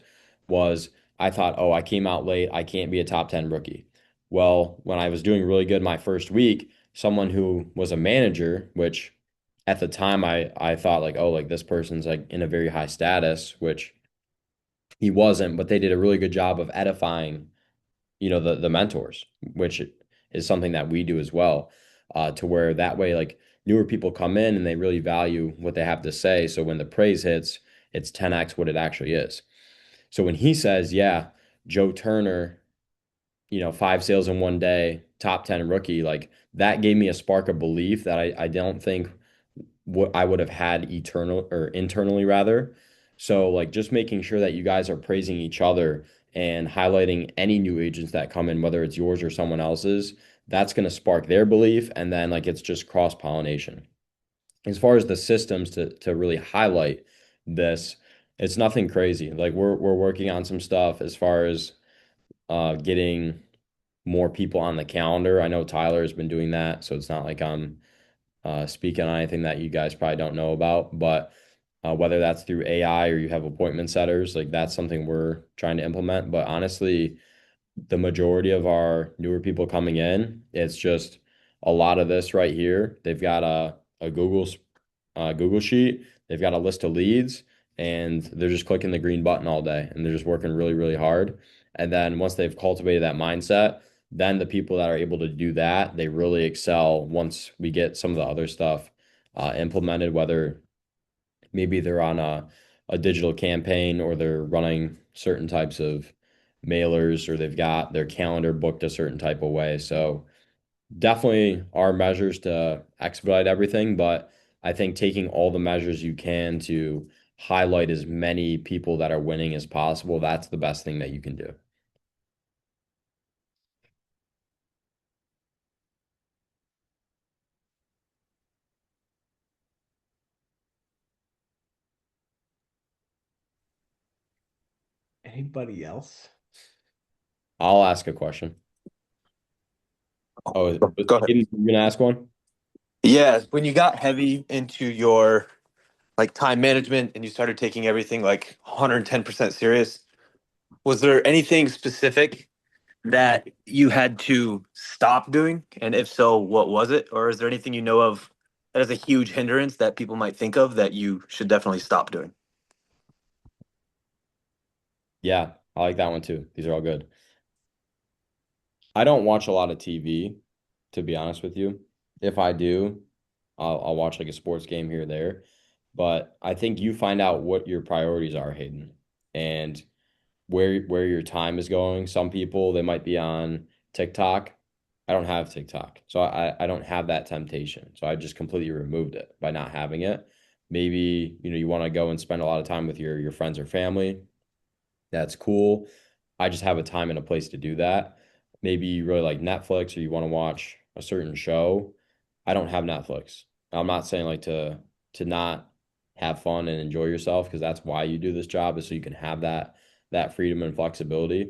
B: was I thought, oh, I came out late, I can't be a top 10 rookie. Well, when I was doing really good my first week, someone who was a manager, which at the time I thought like, oh, like this person's like in a very high status, which he wasn't, but they did a really good job of edifying the mentors, which is something that we do as well, to where that way like newer people come in and they really value what they have to say. So when the praise hits, it's 10x what it actually is. So when he says, yeah, Joe Turner, 5 sales in one day, top 10 rookie, like that gave me a spark of belief that I don't think what I would have had eternal or internally rather. So like just making sure that you guys are praising each other and highlighting any new agents that come in, whether it's yours or someone else's, that's going to spark their belief. And then like it's just cross-pollination. As far as the systems to really highlight this, it's nothing crazy. Like we're working on some stuff as far as getting more people on the calendar. I know Tyler has been doing that, so it's not like I'm speaking on anything that you guys probably don't know about, but whether that's through AI or you have appointment setters, like that's something we're trying to implement. But honestly, the majority of our newer people coming in, it's just a lot of this right here. They've got a Google sheet, they've got a list of leads, and they're just clicking the green button all day, and they're just working really, really hard. And then once they've cultivated that mindset, then the people that are able to do that, they really excel once we get some of the other stuff implemented, whether maybe they're on a digital campaign or they're running certain types of mailers or they've got their calendar booked a certain type of way. So definitely are measures to expedite everything, but I think taking all the measures you can to highlight as many people that are winning as possible, that's the best thing that you can do.
A: Anybody else?
B: I'll ask a question. Oh,
E: Go ahead.
B: Aiden, you're gonna ask one?
E: Yeah, when you got heavy into your like time management and you started taking everything like 110% serious, was there anything specific that you had to stop doing? And if so, what was it? Or is there anything you know of that is a huge hindrance that people might think of that you should definitely stop doing?
B: Yeah, I like that one too. These are all good. I don't watch a lot of TV, to be honest with you. If I do, I'll watch like a sports game here or there. But I think you find out what your priorities are, Hayden, and where your time is going. Some people they might be on TikTok. I don't have TikTok, so I don't have that temptation. So I just completely removed it by not having it. Maybe, you want to go and spend a lot of time with your friends or family. That's cool. I just have a time and a place to do that. Maybe you really like Netflix or you want to watch a certain show. I don't have Netflix. I'm not saying like to not have fun and enjoy yourself because that's why you do this job is so you can have that freedom and flexibility.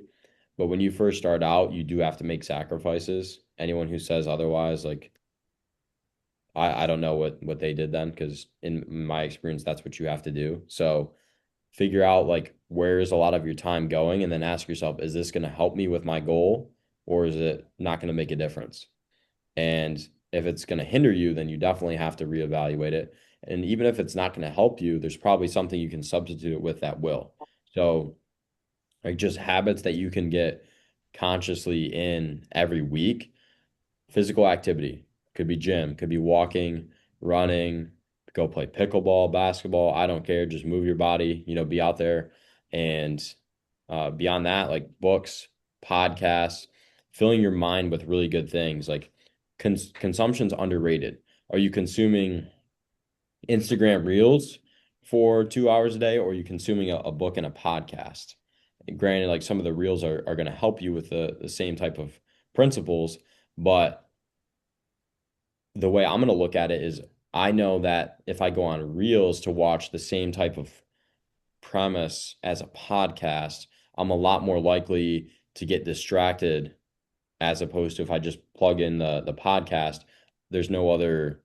B: But when you first start out, you do have to make sacrifices. Anyone who says otherwise, like I don't know what they did then because in my experience, that's what you have to do. So figure out like where is a lot of your time going and then ask yourself, is this going to help me with my goal or is it not going to make a difference? And if it's going to hinder you, then you definitely have to reevaluate it. And even if it's not going to help you, there's probably something you can substitute it with that will. So, like just habits that you can get consciously in every week. Physical activity could be gym, could be walking, running, go play pickleball, basketball. I don't care. Just move your body, be out there. And beyond that, like books, podcasts, filling your mind with really good things. Like consumption's underrated. Are you consuming Instagram Reels for 2 hours a day, or are you consuming a book and a podcast? And granted, like some of the reels are going to help you with the same type of principles, but the way I'm going to look at it is I know that if I go on Reels to watch the same type of premise as a podcast, I'm a lot more likely to get distracted as opposed to if I just plug in the podcast, there's no other,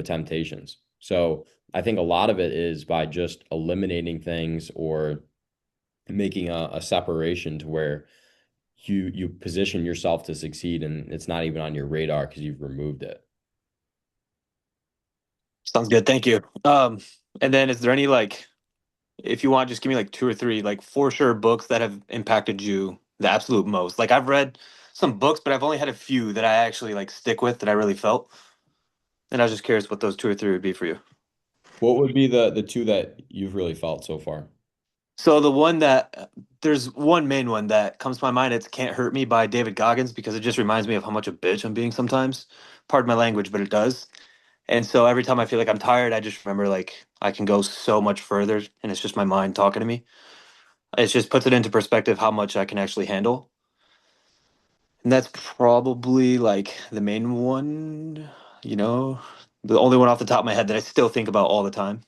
B: temptations. So I think a lot of it is by just eliminating things or making a separation to where you position yourself to succeed and it's not even on your radar because you've removed it.
E: Sounds good. Thank you. And then is there any like, if you want, just give me like two or three, like for sure books that have impacted you the absolute most. Like I've read some books, but I've only had a few that I actually like stick with that I really felt. And I was just curious what those two or three would be for you.
B: What would be the two that you've really felt so far?
E: So the one that there's one main one that comes to my mind. It's "Can't Hurt Me" by David Goggins because it just reminds me of how much a bitch I'm being sometimes. Pardon my language, but it does. And so every time I feel like I'm tired, I just remember like I can go so much further, and it's just my mind talking to me. It just puts it into perspective how much I can actually handle. And that's probably like the main one, you know, the only one off the top of my head that I still think about all the time.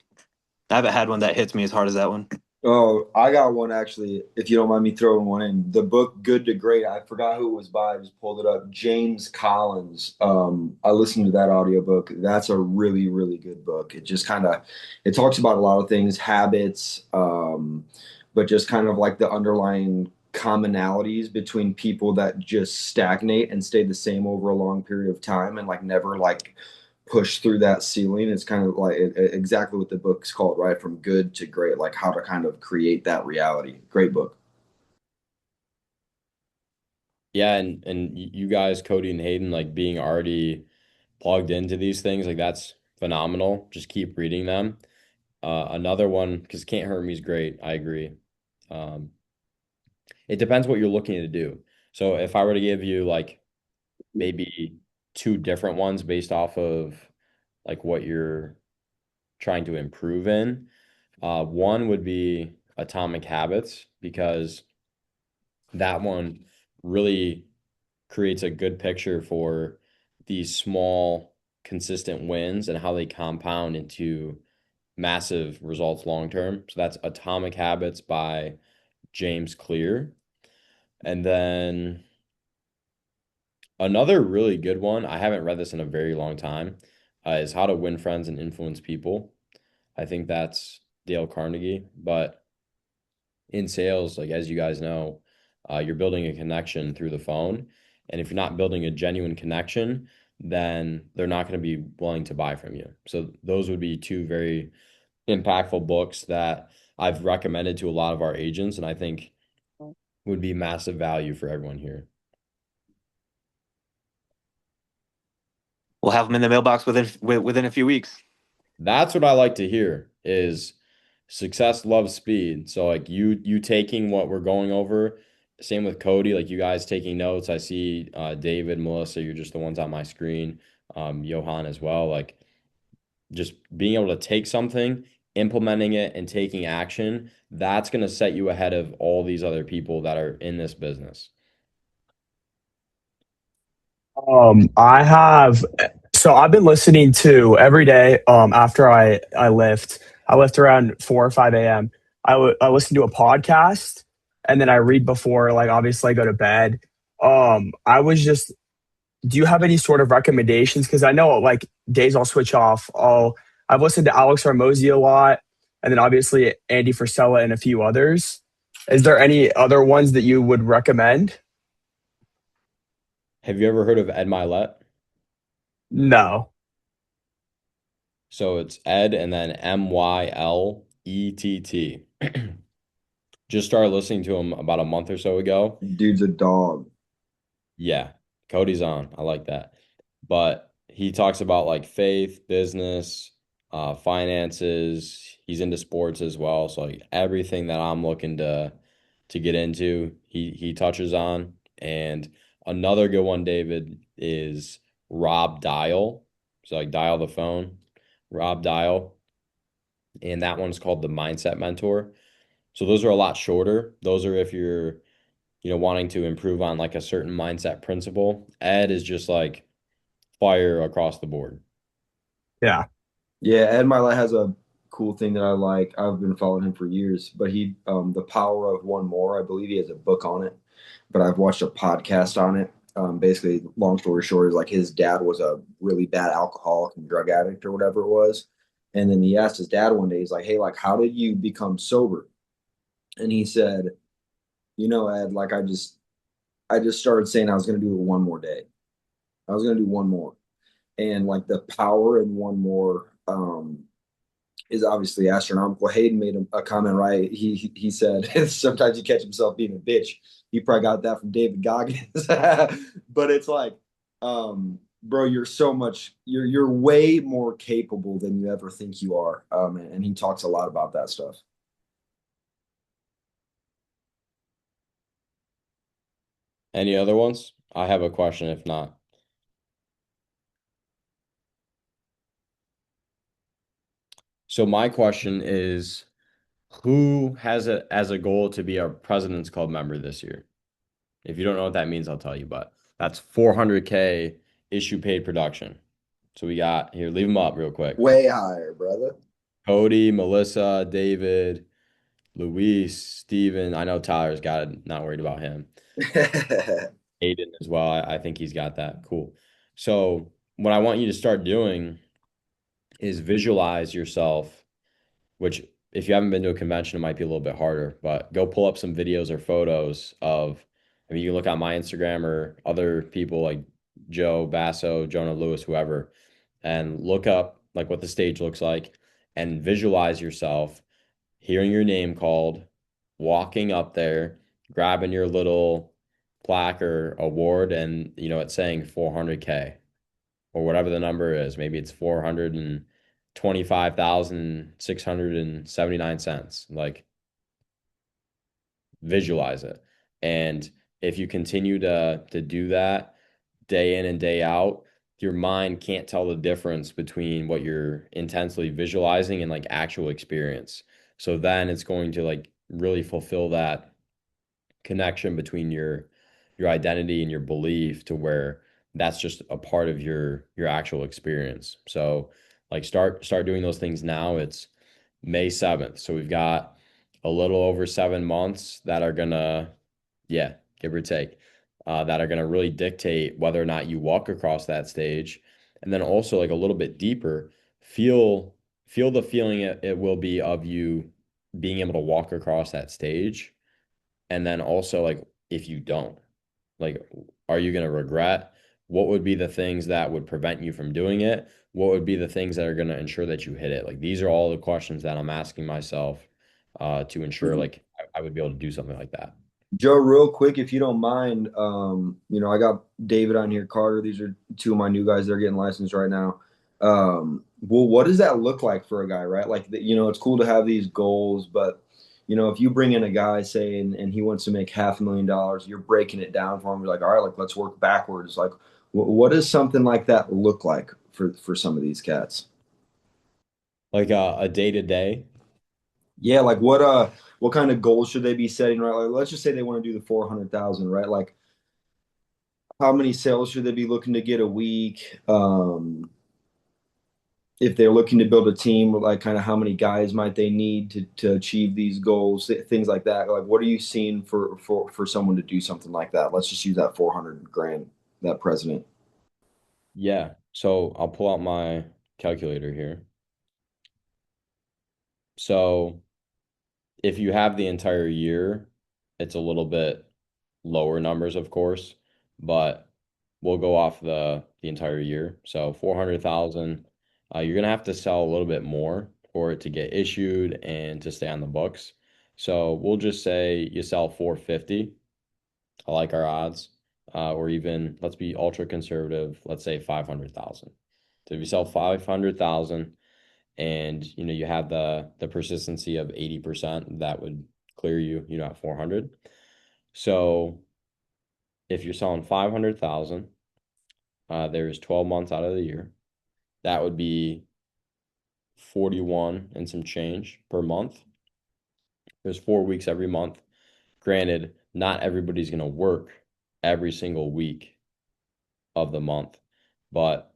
E: I haven't had one that hits me as hard as that one.
C: Oh, I got one actually, if you don't mind me throwing one in. The book Good to Great, I forgot who it was by, I just pulled it up. James Collins. I listened to that audiobook. That's a really, really good book. It just kind of it talks about a lot of things, habits, but just kind of like the underlying commonalities between people that just stagnate and stay the same over a long period of time and like never like push through that ceiling. It's kind of like exactly what the book's called, right? From good to great, like how to kind of create that reality. Great book.
B: Yeah, and you guys, Cody and Hayden, like being already plugged into these things, like that's phenomenal. Just keep reading them. Another one, because Can't Hurt Me is great. I agree. Um, it depends what you're looking to do. So if I were to give you like maybe two different ones based off of like what you're trying to improve in, one would be Atomic Habits because that one really creates a good picture for these small, consistent wins and how they compound into massive results long term. So that's Atomic Habits by James Clear. And then another really good one, I haven't read this in a very long time, is How to Win Friends and Influence People. I think that's Dale Carnegie. But in sales, like as you guys know, you're building a connection through the phone. And if you're not building a genuine connection, then they're not going to be willing to buy from you. So those would be two very impactful books that I've recommended to a lot of our agents, and I think would be massive value for everyone here.
E: We'll have them in the mailbox within a few weeks.
B: That's what I like to hear is success loves speed. So like you taking what we're going over, same with Cody, like you guys taking notes. I see David, Melissa, you're just the ones on my screen. Johan as well. Like just being able to take something, implementing it and taking action, that's going to set you ahead of all these other people that are in this business.
F: I have so I've been listening to every day after I lift. I lift around 4 or 5 a.m. I listen to a podcast and then I read before, like obviously I go to bed. I was just Do you have any sort of recommendations? Because I know like days I'll switch off. I've listened to Alex Armosi a lot, and then obviously Andy Frisella and a few others. Is there any other ones that you would recommend?
B: Have you ever heard of Ed Milet?
F: No.
B: So it's Ed and then Mylett. Just started listening to him about a month or so ago.
C: Dude's a dog.
B: Yeah, Cody's on. I like that. But he talks about like faith, business, finances. He's into sports as well. So like everything that I'm looking to get into, he touches on. And another good one, David, is Rob Dial. So like dial the phone, Rob Dial. And that one's called the Mindset Mentor. So those are a lot shorter. Those are if you're wanting to improve on like a certain mindset principle. Ed is just like fire across the board.
F: Yeah.
C: Yeah, Ed Milet has a cool thing that I like. I've been following him for years, but The Power of One More, I believe he has a book on it, but I've watched a podcast on it. Basically, long story short, is like his dad was a really bad alcoholic and drug addict or whatever it was. And then he asked his dad one day, he's like, "Hey, like, how did you become sober?" And he said, Ed, like, I just started saying I was going to do it one more day. I was going to do one more. And like the power in one more is obviously astronomical. Hayden made a comment, right? He said sometimes you catch himself being a bitch. He probably got that from David Goggins, but it's like, bro, you're way more capable than you ever think you are. And he talks a lot about that stuff.
B: Any other ones? I have a question if not. So my question is, who has it as a goal to be a President's Club member this year? If you don't know what that means, I'll tell you, but that's 400K issue paid production. So we got here, leave them up real quick.
C: Way higher, brother.
B: Cody, Melissa, David, Luis, Steven. I know Tyler's got it, not worried about him. Aiden as well. I think he's got that. Cool. So what I want you to start doing is visualize yourself, which if you haven't been to a convention, it might be a little bit harder, but go pull up some videos or photos of, I mean, you can look on my Instagram or other people like Joe Basso, Jonah Lewis, whoever, and look up like what the stage looks like and visualize yourself hearing your name called, walking up there, grabbing your little plaque or award, and it's saying 400K or whatever the number is. Maybe it's 425,679 cents. Like visualize it. And if you continue to do that day in and day out, your mind can't tell the difference between what you're intensely visualizing and like actual experience. So then it's going to like really fulfill that connection between your identity and your belief to where that's just a part of your actual experience. So like start doing those things now. It's May 7th. So we've got a little over 7 months that are gonna, yeah, give or take, that are gonna really dictate whether or not you walk across that stage. And then also like a little bit deeper, feel feel the feeling it will be of you being able to walk across that stage. And then also like if you don't, like, are you gonna regret? What would be the things that would prevent you from doing it? What would be the things that are going to ensure that you hit it? Like these are all the questions that I'm asking myself to ensure like I would be able to do something like that.
C: Joe, real quick, if you don't mind, I got David on here, Carter. These are two of my new guys. They're getting licensed right now. Well, what does that look like for a guy, right? Like, it's cool to have these goals, but if you bring in a guy, say, and he wants to make $500,000, you're breaking it down for him. You're like, all right, like let's work backwards. Like, what does something like that look like for some of these cats?
B: Like a day to day.
C: Yeah, like what kind of goals should they be setting, right? Like, let's just say they want to do the 400,000, right? Like, how many sales should they be looking to get a week? If they're looking to build a team, like kind of how many guys might they need to achieve these goals, things like that. Like, what are you seeing for someone to do something like that? Let's just use that 400 grand, that president.
B: Yeah. So I'll pull out my calculator here. So if you have the entire year, it's a little bit lower numbers, of course, but we'll go off the entire year. So 400,000, you're gonna have to sell a little bit more for it to get issued and to stay on the books. So we'll just say you sell 450. I like our odds. Or even let's be ultra conservative, let's say 500,000. So if you sell 500,000 and you have the persistency of 80%, that would clear you at 400. So if you're selling 500,000, there's 12 months out of the year. That would be 41 and some change per month. There's 4 weeks every month. Granted, not everybody's going to work every single week of the month, but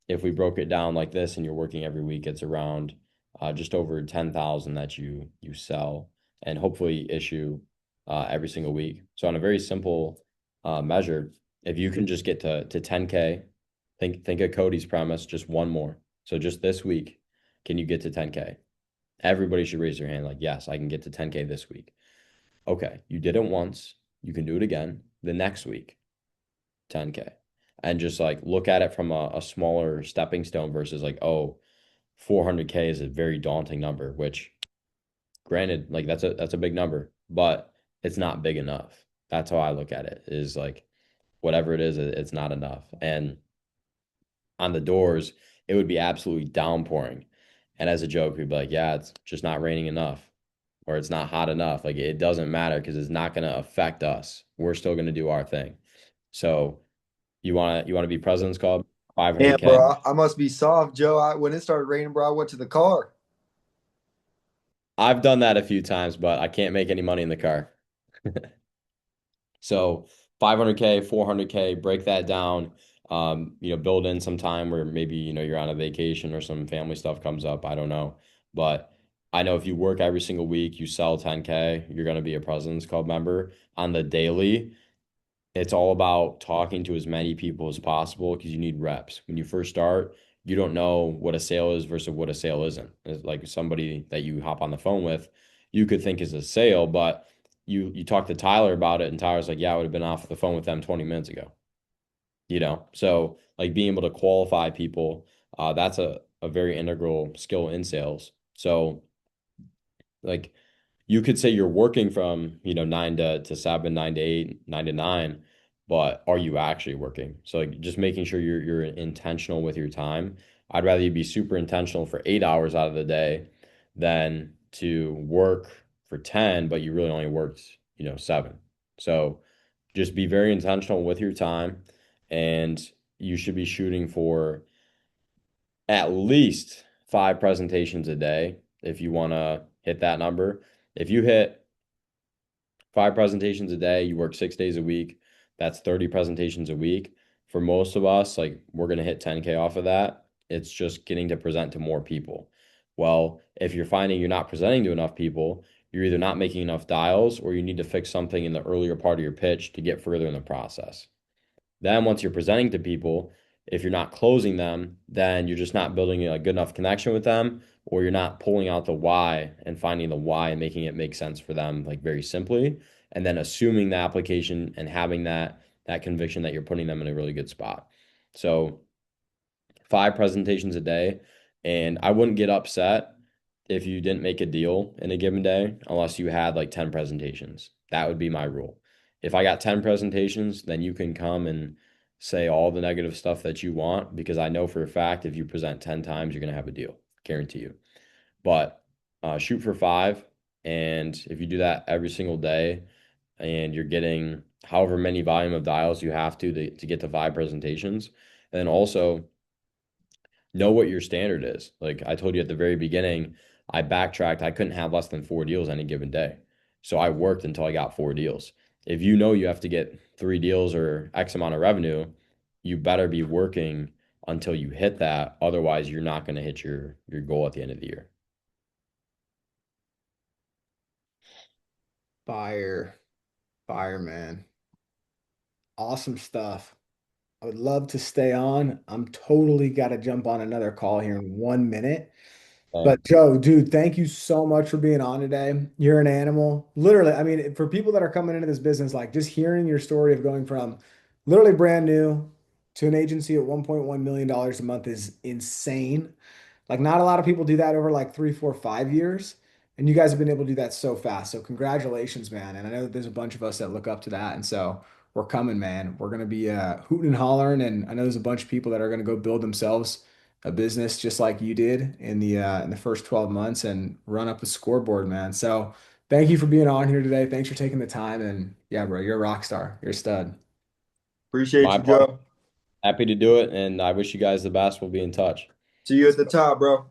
B: if we broke it down like this and you're working every week, it's around just over 10,000 that you sell and hopefully issue every single week. So on a very simple measure, if you can just get to 10K, think of Cody's premise, just one more. So just this week, can you get to 10K? Everybody should raise their hand like, yes, I can get to 10K this week. Okay, you did it once, you can do it again the next week, 10K. And just like look at it from a smaller stepping stone versus like, oh, 400K is a very daunting number, which granted, like that's a big number, but it's not big enough. That's how I look at it, is like whatever it is, it's not enough. And on the doors, it would be absolutely downpouring. And as a joke, we'd be like, yeah, it's just not raining enough or it's not hot enough. Like it doesn't matter because it's not going to affect us. We're still going to do our thing. So you want to be President's Club,
C: Yeah,
B: 500K.
C: bro. I must be soft, Joe. When it started raining, bro, I went to the car.
B: I've done that a few times, but I can't make any money in the car. So 500K, 400K, break that down. Build in some time where maybe, you're on a vacation or some family stuff comes up. I don't know. But I know if you work every single week, you sell 10K, you're going to be a President's Club member. On the daily, it's all about talking to as many people as possible because you need reps. When you first start, you don't know what a sale is versus what a sale isn't. It's like somebody that you hop on the phone with, you could think is a sale, but you talk to Tyler about it, and Tyler's like, yeah, I would have been off the phone with them 20 minutes ago. So like being able to qualify people, that's a very integral skill in sales. So like you could say you're working from, 9 to 7, 9 to 8, 9 to 9, but are you actually working? So like just making sure you're intentional with your time. I'd rather you be super intentional for 8 hours out of the day than to work for 10, but you really only worked, 7. So just be very intentional with your time, and you should be shooting for at least 5 presentations a day if you want to hit that number. If you hit 5 presentations a day, you work 6 days a week, that's 30 presentations a week. For most of us, like we're going to hit 10K off of that. It's just getting to present to more people. Well, if you're finding you're not presenting to enough people, you're either not making enough dials or you need to fix something in the earlier part of your pitch to get further in the process. Then once you're presenting to people, if you're not closing them, then you're just not building a good enough connection with them, or you're not pulling out the why and finding the why and making it make sense for them, like very simply, and then assuming the application and having that conviction that you're putting them in a really good spot. So 5 presentations a day, and I wouldn't get upset if you didn't make a deal in a given day unless you had like 10 presentations. That would be my rule. If I got 10 presentations, then you can come and say all the negative stuff that you want because I know for a fact if you present 10 times, you're going to have a deal. Guarantee you. But shoot for 5. And if you do that every single day and you're getting however many volume of dials you have to get to 5 presentations, and then also know what your standard is. Like I told you at the very beginning, I backtracked. I couldn't have less than 4 deals any given day. So I worked until I got 4 deals. If you know you have to get 3 deals or X amount of revenue, you better be working until you hit that. Otherwise, you're not going to hit your goal at the end of the year.
A: Fire, fire, man. Awesome stuff. I would love to stay on. I'm totally got to jump on another call here in 1 minute.
B: Okay.
A: But Joe, dude, thank you so much for being on today. You're an animal. Literally, I mean, for people that are coming into this business, like just hearing your story of going from literally brand new to an agency at $1.1 million a month is insane. Like not a lot of people do that over like 3, 4, 5 years. And you guys have been able to do that so fast. So congratulations, man. And I know that there's a bunch of us that look up to that. And so we're coming, man. We're gonna be hooting and hollering. And I know there's a bunch of people that are gonna go build themselves a business just like you did in the first 12 months and run up the scoreboard, man. So thank you for being on here today. Thanks for taking the time. And yeah, bro, you're a rock star. You're a stud.
C: Appreciate
B: My
C: you,
B: pleasure.
C: Joe.
B: Happy to do it, and I wish you guys the best. We'll be in touch.
C: See you at the top, bro.